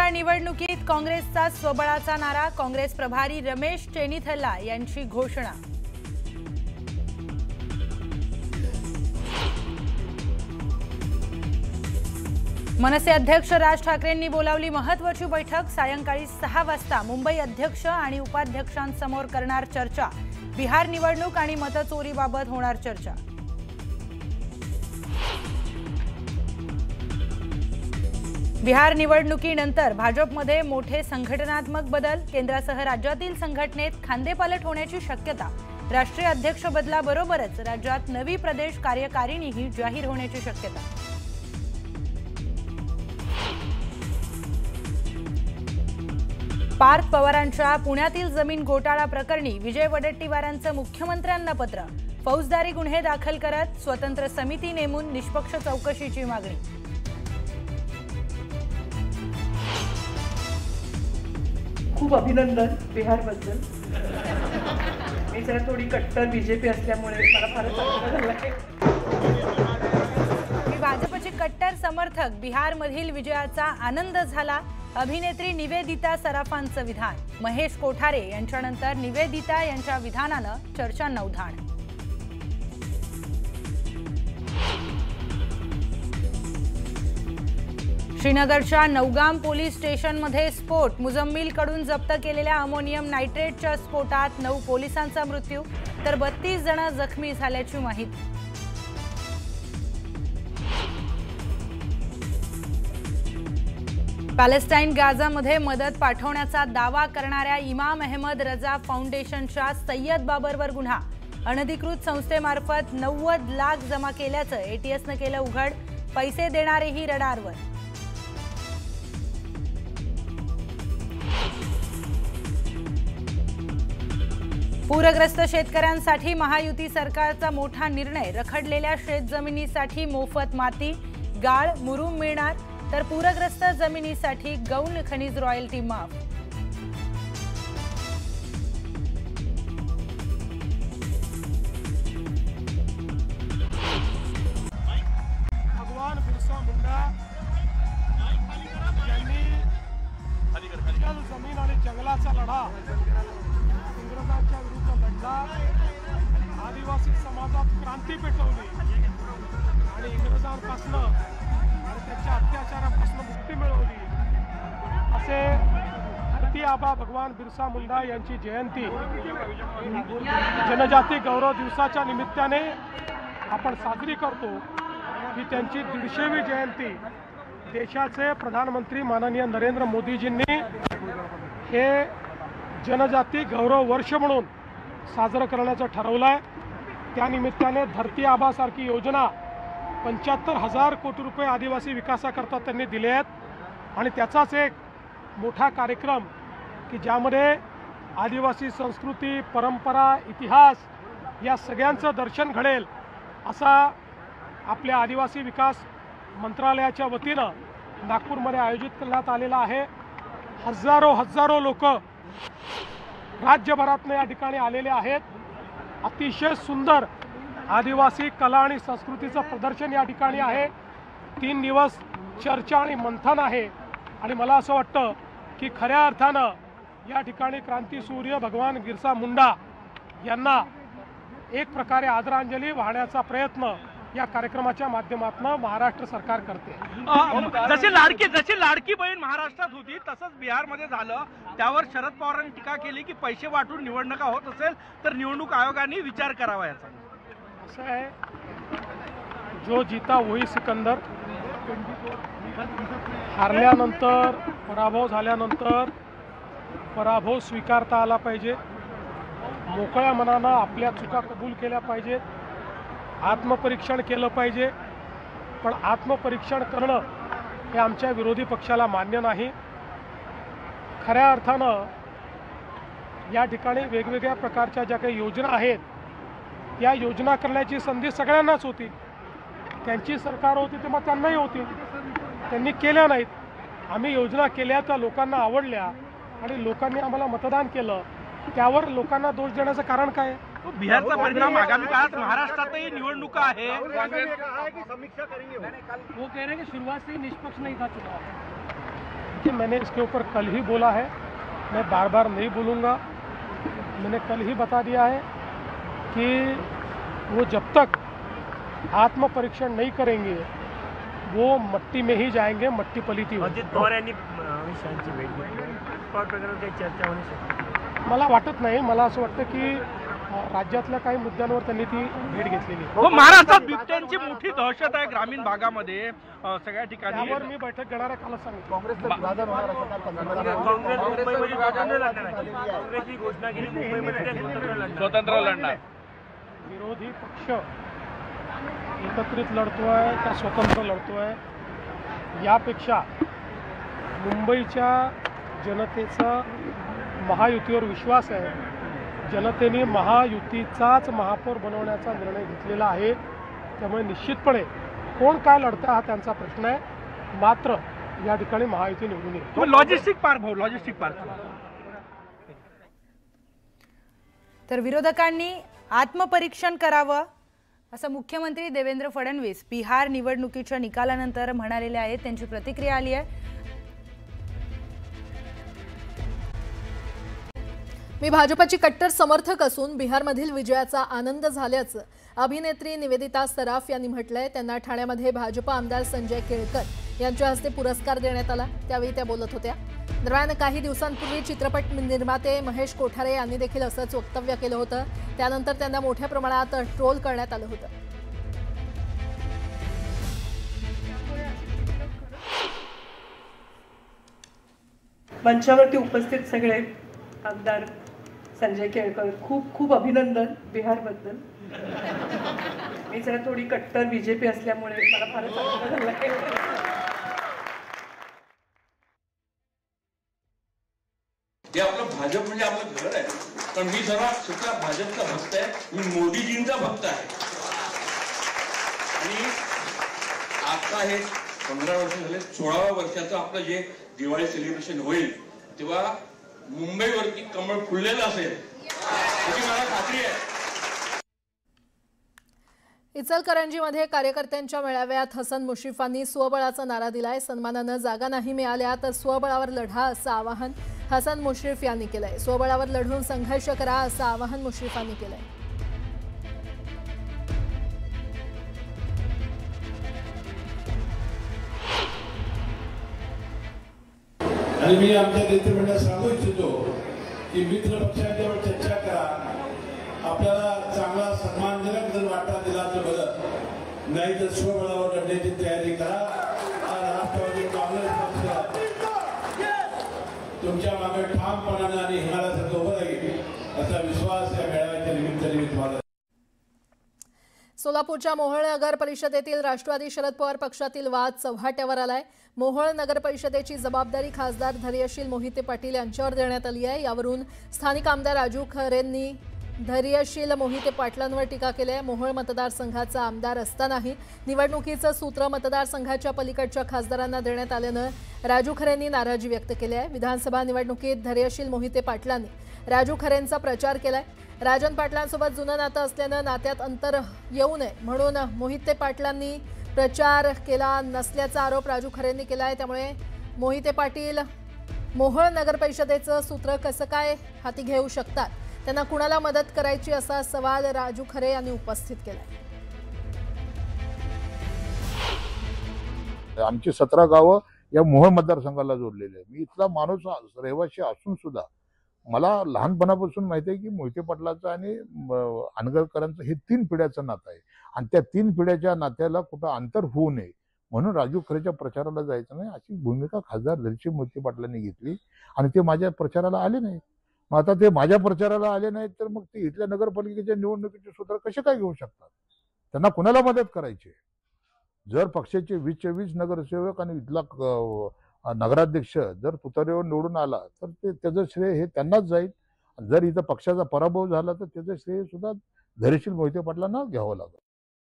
बिहार निवडणुकीत काँग्रेसचा स्वबळाचा नारा, काँग्रेस प्रभारी रमेश चेन्निथला यांची घोषणा। मनसे अध्यक्ष राज ठाकरेंनी बोलावली महत्त्वाची बैठक, सायंकाळी 6 वाजता मुंबई अध्यक्ष आणि उपाध्यक्षांसमोर करणार चर्चा। बिहार निवडणूक आणि मतचोरीबाबत होणार चर्चा। बिहार निवडणुकीनंतर भाजपमध्ये मोठे संघटनात्मक बदल, केंद्रासह राज्यातील संघटनेत खांदेपालट होण्याची शक्यता। राष्ट्रीय अध्यक्ष बदलाबरोबरच राज्यात नवी प्रदेश कार्यकारिणीही जाहीर होण्याची शक्यता। पार्थ पवारांच्या पुण्यातील जमीन घोटाळा प्रकरणी विजय वडेट्टीवारांचं मुख्यमंत्र्यांना पत्र, फौजदारी गुन्हे दाखल करत स्वतंत्र समिती नेमून निष्पक्ष चौकशीची मागणी। खूप अभिनंदन बिहारबद्दल। मी जरा थोडी कट्टर बीजेपी असल्यामुळे मला फारच आनंद झाला। मी भाजपची कट्टर समर्थक, बिहारमधील विजयाचा आनंद झाला। अभिनेत्री निवेदिता सराफांचं विधान, महेश कोठारे यांच्यानंतर निवेदिता यांच्या विधानानं चर्चांना उधाण। श्रीनगरच्या नौगाम पोलीस स्टेशनमध्ये स्फोट, मुजम्मिलकडून जप्त केलेल्या अमोनियम नायट्रेटच्या स्फोटात 9 पोलिसांचा मृत्यू तर 32 जण जखमी झाल्याची माहिती। पॅलेस्टाईन गाझामध्ये मदत पाठवण्याचा दावा करणाऱ्या इमाम अहमद रजा फाउंडेशनच्या सय्यद बाबरवर गुन्हा, अनधिकृत संस्थेमार्फत 90 लाख जमा केल्याचं एटीएसनं केलं उघड, पैसे देणारेही रडारवर। पूरग्रस्त शेतकऱ्यांसाठी महायुती सरकारचा मोठा निर्णय, रखडलेल्या शेतजमिनीसाठी मोफत माती, गाळ, मुरुम मिळणार तर पूरग्रस्त जमिनीसाठी गौण खनिज रॉयल्टी माफ। भगवान बिरसा मुंडा यांनी जमीन आणि जंगलाचा लढा, इंग्रजांच्या विरुद्ध लढला, आदिवासी समाजात क्रांती पेटवली आणि इंग्रजांपासून आणि त्याच्या अत्याचारापासून मुक्ती मिळवली। असे धरती आबा भगवान बिरसा मुंडा यांची जयंती जनजाती गौरव दिवसाच्या निमित्ताने आपण साजरी करतो की त्यांची 150वी जयंती देशाचे प्रधानमंत्री माननीय नरेंद्र मोदीजींनी हे जनजाती गौरव वर्ष म्हणून साजरं करण्याचं ठरवलं आहे। त्यानिमित्ताने धरती आबासारखी योजना 75,000 कोटी रुपये आदिवासी विकासाकरता त्यांनी दिले आहेत आणि त्याचाच एक मोठा कार्यक्रम की ज्यामध्ये आदिवासी संस्कृती, परंपरा, इतिहास या सगळ्यांचं दर्शन घडेल असा आपल्या आदिवासी विकास मंत्रालयाच्या वतीनं नागपूरमध्ये आयोजित करण्यात आलेला आहे। हजारो लोक राज्यभरातून या ठिकाणी आलेले आहेत। अतिशय सुंदर आदिवासी कला आणि संस्कृतीचं प्रदर्शन या ठिकाणी आहे। 3 दिवस चर्चा आणि मंथन आहे आणि मला असं वाटतं की खऱ्या अर्थानं या ठिकाणी क्रांतीसूर्य भगवान बिरसा मुंडा यांना एक प्रकारे आदरांजली वाहण्याचा प्रयत्न या कार्यक्रमाच्या माध्यमातून महाराष्ट्र सरकार करते। जशी लाडकी बहीण महाराष्ट्रात होती तसंच बिहारमध्ये झालं, त्यावर शरद पवारांनी टीका केली की पैसे वाटून निवडणुका होत असेल तर निवडणूक आयोगाने विचार करावा याचा। असं आहे, जो जीता वही सिकंदर। हारल्यानंतर, पराभव झाल्यानंतर पराभव स्वीकारता आला पाहिजे, मोकळ्या मनानं आपल्या चुका कबूल केल्या पाहिजेत, आत्मपरीक्षण केलं पाहिजे। पण आत्मपरीक्षण करणं हे आमच्या विरोधी पक्षाला मान्य नाही। खऱ्या अर्थानं या ठिकाणी वेगवेगळ्या प्रकारच्या ज्या काही योजना आहेत या योजना करण्याची संधी सगळ्यांनाच होती। त्यांची सरकार होती तेव्हा त्यांनाही होती, त्यांनी केल्या नाहीत। आम्ही योजना केल्या त्या लोकांना आवडल्या आणि लोकांनी आम्हाला मतदान केलं, त्यावर लोकांना दोष देण्याचं कारण काय? बिहारचा परिणाम आगामी काळात महाराष्ट्रातही निवडणुका आहे। वो कह रहे हैं कि शुरुआत से ही निष्पक्ष नहीं था चुनाव। देखिए, मैंने इसके ऊपर कल ही बोला है, मैं बार बार नहीं बोलूँगा। मैंने कल ही बता दिया है कि वो जब तक आत्म परीक्षण नहीं करेंगे वो मट्टी में ही जाएंगे, मट्टी पलिती होईल. अजित पवार यांनी विषयांची भेट घेतली. पवार प्रकरणावर काही चर्चा होऊ शकते. मला वाटत नाही. मला असं वाटतं की राज्यातल्या काही मुद्द्यांवर त्यांनी ती भेट घेतलेली आहे. हो, महाराष्ट्रात बिबट्यांची मोठी दहशत आहे ग्रामीण भागामध्ये सगळ्या ठिकाणी. त्यावर मी बैठक घेणार आहे, कालच सांगितलं. काँग्रेस मुंबईमध्ये स्वतंत्र लढणार आहे. काँग्रेसची घोषणा केली मुंबईमध्ये ते स्वतंत्र लढणार. विरोधी पक्ष एकत्रित लढतोय का स्वतंत्र लढतोय यापेक्षा मुंबईच्या जनतेचा महायुतीवर विश्वास आहे. जनतेने महायुतीचाच महापौर बनवण्याचा निर्णय घेतलेला आहे. त्यामुळे निश्चितपणे कोण काय लढतं हा त्यांचा प्रश्न आहे. मात्र या ठिकाणी महायुती निवडून येईल. लॉजिस्टिक पार्क भाऊ, लॉजिस्टिक पार्क. तर विरोधकांनी आत्मपरीक्षण करावं असं मुख्यमंत्री देवेंद्र फडणवीस बिहार निवडणुकीच्या निकालानंतर म्हणालेले आहेत. त्यांची प्रतिक्रिया आली आहे. मी भाजपची कट्टर समर्थक असून बिहारमधील विजयाचा आनंद झाल्याचं अभिनेत्री निवेदिता सराफ यांनी म्हटलंय. त्यांना ठाण्यामध्ये भाजप आमदार संजय केळकर यांच्या हस्ते पुरस्कार देण्यात आला, त्यावेळी त्या बोलत होत्या. दरम्यान काही दिवसांपूर्वी चित्रपट निर्माते महेश कोठारे यांनी देखील असंच वक्तव्य केलं होतं. त्यानंतर त्यांना मोठ्या प्रमाणात ट्रोल करण्यात आलं होतं. मंचावरती उपस्थित सगळे आमदार संजय केळकर, खूप खूप अभिनंदन बिहारबद्दल. मी जरा थोडी कट्टर बीजेपी असल्यामुळे मला फारच आनंद झाला. हे आपलं भाजप म्हणजे आपलं घर आहे. पण मी जरा सुद्धा भाजपचा भक्त आहे. मी मोदीजींचा भक्त आहे. आणि आता हे 15 वर्ष झाले, 16व्या वर्षाचं आपलं जे दिवाळी सेलिब्रेशन होईल तेव्हा मुंबईवरती कमळ फुललेलं असेल याची मला खात्री आहे. इचलकरंजीमध्ये कार्यकर्त्यांच्या मेळाव्यात हसन मुश्रीफांनी स्वबळाचा नारा दिलाय. सन्मानानं जागा नाही मिळाल्या तर स्वबळावर लढा असं आवाहन हसन मुश्रीफ यांनी केलंय. स्वबळावर लढून संघर्ष करा असं आवाहन मुश्रीफांनी केलंय. आणि मी आमच्या नेतृत्वाला सांगू इच्छितो की मित्र पक्षांच्यावर चर्चा करा. आपल्याला चांगला सन्मानजनक जर वाटा दिला तर बरं, नाही तर स्वबळावर लढण्याची तयारी करा. राष्ट्रवादी काँग्रेस पक्ष तुमच्या मागे ठामपणाने आणि हिमालयासारखं उभं राहील असा विश्वास या मेळाव्याच्या निमित्ताने मी तुम्हाला. सोलापूरच्या मोहोळ नगर परिषदेतील राष्ट्रवादी शरद पवार पक्षातील वाद चव्हाट्यावर आलाय. मोहोळ नगर परिषदेची जबाबदारी खासदार धैर्यशील मोहिते पाटील यांच्यावर देण्यात आली आहे. यावरून स्थानिक आमदार राजू खरेंनी धैर्यशील मोहिते पाटलांवर टीका केली आहे. मोहोळ मतदारसंघाचा आमदार असतानाही निवडणुकीचं सूत्र मतदारसंघाच्या पलीकडच्या खासदारांना देण्यात आल्यानं राजू खरेंनी नाराजी व्यक्त केली आहे. विधानसभा निवडणुकीत धैर्यशील मोहिते पाटलांनी राजू खरेंचा प्रचार केलाय. राजन पाटलांसोबत जुनं नातं असल्यानं नात्यात अंतर येऊ नये म्हणून मोहिते पाटलांनी प्रचार केला नसल्याचा आरोप राजू खरेंनी केलाय. त्यामुळे मोहिते पाटील मोहोळ नगर परिषदेचं सूत्र कसं काय हाती घेऊ शकतात, त्यांना कुणाला मदत करायची असा सवाल राजू खरे यांनी उपस्थित केलाय. आमची 17 गावं या मोहोळ मतदारसंघाला जोडलेले आहे. मी इथला माणूस रहिवासी असून सुद्धा मला लहानपणापासून माहिती आहे की मोहिते पाटलाचं आणि अनगरकरांचं हे 3 पिढ्याचं नातं आहे. आणि त्या 3 पिढ्याच्या नात्याला कुठं अंतर होऊ नये म्हणून राजू खरेच्या प्रचाराला जायचं नाही अशी भूमिका खासदार धैर्यशील मोहिते पाटलांनी घेतली. आणि ते माझ्या प्रचाराला आले नाहीत. मग आता ते माझ्या प्रचाराला आले नाहीत तर मग ते इथल्या नगरपालिकेच्या निवडणुकीचे सूत्र कसे काय घेऊ शकतात? त्यांना कुणाला मदत करायची? जर पक्षाचे 20-24 नगरसेवक आणि इथला नगराध्यक्ष जर तुतारीवर निवडून आला तर ते त्याचं श्रेय हे त्यांनाच जाईल. जर इथं पक्षाचा पराभव झाला तर त्याचं श्रेय सुद्धा धैर्यशील मोहिते पाटलांना घ्यावं लागेल.